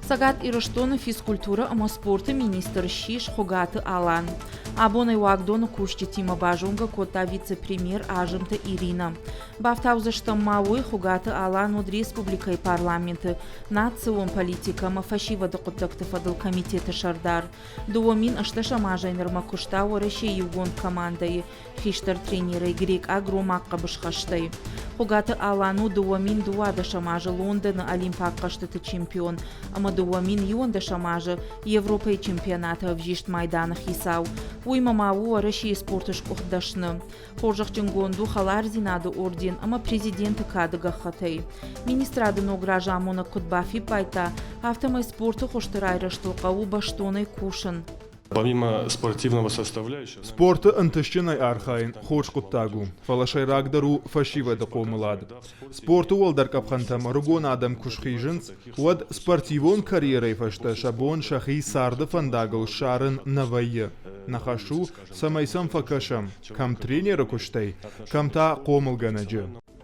Сагат Ираштон физкультура ама спорта министр Шиш Хогаты Алан. Абоной Вагдона Кушти Тима Бажунга кота вице-премьер Ажымта Ирина. Бафтаузаштам Мауи Хогаты Алан от республика и парламенты. Национ политика мафашива докотакты фадыл комитеты Шардар. Дуомин ашташа мажайнер макуштау Россия югон командai. Хиштар тренеры грек агромакка башхаштай. Хогаты Алану дуомин дуадаша мажа Лондона олимпиакка штаты чемпион. Ама дуомин юндаша мажа Европа чемпионата в жишт майданах Исау. Уйма мау Россия спортыш ухдашны. Хоржах джингонду халар зинады орден, ама президенты кадыга хатай. Министрады ногража амона кутбафи пайта, автомай спорты хоштырайры штылқау баштоной кушын. Помимо спортивного составляющего... Спорты ынтышчынай архайын хош куттагу. Фалашай рагдару фашива дақомылады. Спорты олдар капхантам ругон адам кушхижынс, уад спортивон карьерай фашта шабон шахи сарды фандагыл шарын навайы. Нахашу самайсам факашам, кам тренера куштай, кам та комылганаджы.